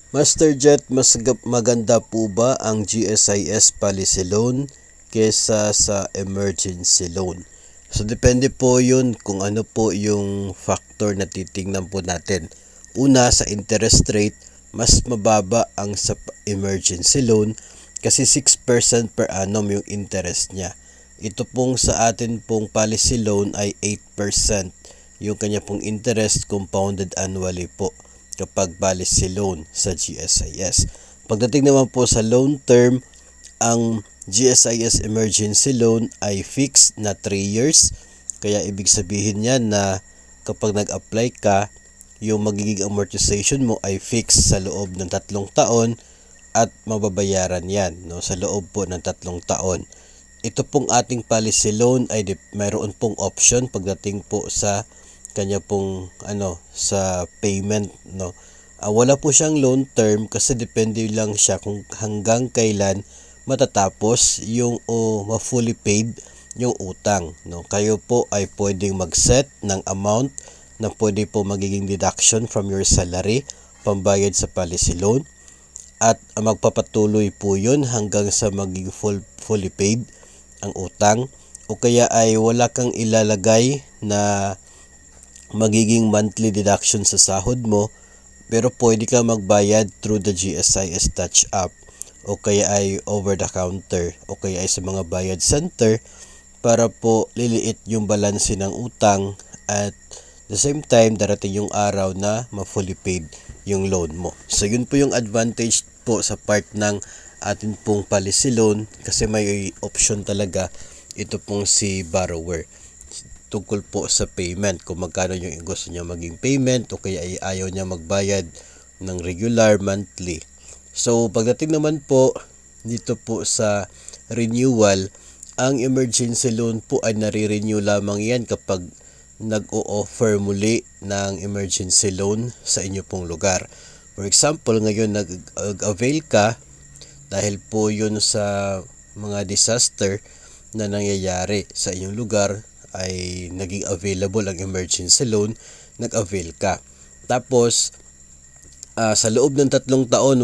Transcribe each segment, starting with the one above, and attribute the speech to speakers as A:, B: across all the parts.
A: Master Jet, maganda po ba ang GSIS policy loan kesa sa emergency loan? So depende po yun kung ano po yung factor na titingnan po natin. Una, sa interest rate, mas mababa ang sa emergency loan kasi 6% per annum yung interest niya. Ito pong sa atin pong policy loan ay 8%. Yung kanya pong interest compounded annually po kapag policy loan sa GSIS. Pagdating naman po sa loan term, ang GSIS emergency loan ay fixed na 3 years. Kaya ibig sabihin niya na kapag nag-apply ka, yung magiging amortization mo ay fixed sa loob ng 3 taon at mababayaran yan sa loob po ng 3 taon. Ito pong ating policy loan ay mayroon pong option pagdating po sa kanya pong sa payment wala po siyang loan term kasi depende lang siya kung hanggang kailan matatapos yung ma-fully paid yung utang kayo po ay pwedeng mag-set ng amount na pwede po magiging deduction from your salary pambayad sa policy loan at magpapatuloy po yun hanggang sa maging fully paid ang utang o kaya ay wala kang ilalagay na magiging monthly deduction sa sahod mo pero pwede ka magbayad through the GSIS Touch App o kaya ay over the counter o kaya ay sa mga bayad center para po liliit yung balanse ng utang at the same time darating yung araw na ma-fully paid yung loan mo. So yun po yung advantage po sa part ng atin pong policy loan kasi may option talaga ito pong si borrower tungkol po sa payment kung magkano yung gusto niya maging payment o kaya ay ayaw niya magbayad ng regular monthly. So pagdating naman po dito po sa renewal, ang emergency loan po ay nare-renew lamang yan kapag nag-o-offer muli ng emergency loan sa inyo pong lugar. For example, ngayon nag-avail ka dahil po yun sa mga disaster na nangyayari sa inyong lugar ay naging available ang emergency loan, nag-avail ka. Tapos, sa loob ng 3 taon,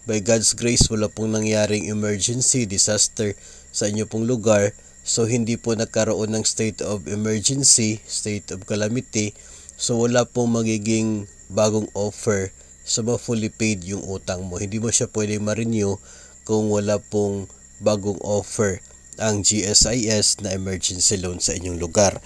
A: by God's grace, wala pong nangyaring emergency, disaster sa inyo pong lugar. So, hindi po nagkaroon ng state of emergency, state of calamity. So, wala pong magiging bagong offer sa fully paid yung utang mo. Hindi mo siya pwede ma-renew kung wala pong bagong offer ang GSIS na emergency loan sa inyong lugar.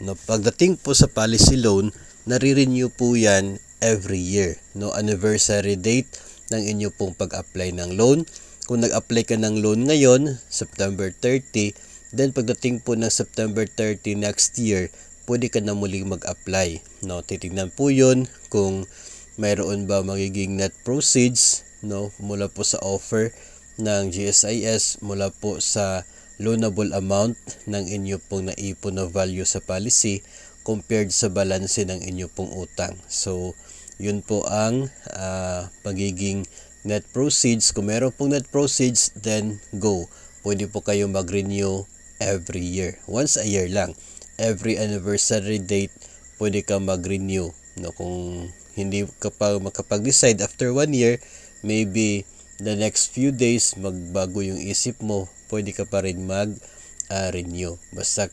A: Pagdating po sa policy loan, nare-renew po yan every year. Anniversary date ng inyo pong pag-apply ng loan. Kung nag-apply ka ng loan ngayon, September 30, then pagdating po ng September 30 next year, pwede ka na muling mag-apply. Titignan po yun kung mayroon ba magiging net proceeds mula po sa offer ng GSIS, mula po sa loanable amount ng inyo pong naipon na value sa policy compared sa balanse ng inyo pong utang. So, yun po ang pagiging net proceeds. Kung meron pong net proceeds, then go. Pwede po kayo mag-renew every year. Once a year lang. Every anniversary date, pwede ka mag-renew. Kung hindi ka pa makapag-decide after 1 year, maybe the next few days, magbago yung isip mo, pwede ka pa rin mag-renew. Basta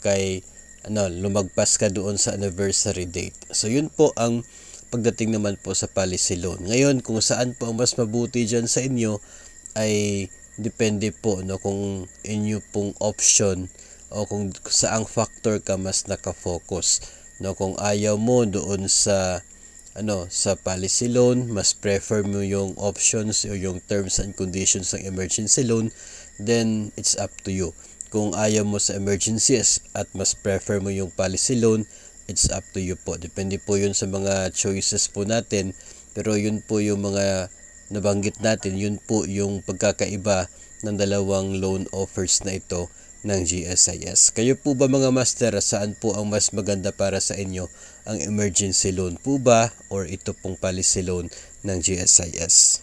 A: lumagpas ka doon sa anniversary date. So, yun po ang pagdating naman po sa policy loan. Ngayon, kung saan po ang mas mabuti dyan sa inyo, ay depende po kung inyo pong option o kung saang factor ka mas nakafocus. Kung ayaw mo doon sa sa policy loan, mas prefer mo yung options o yung terms and conditions ng emergency loan, then it's up to you. Kung ayaw mo sa emergencies at mas prefer mo yung policy loan, it's up to you po. Depende po yun sa mga choices po natin. Pero yun po yung mga nabanggit natin, yun po yung pagkakaiba ng dalawang loan offers na ito ng GSIS. Kayo po ba mga master, saan po ang mas maganda para sa inyo? Ang emergency loan po ba or ito pong policy loan ng GSIS?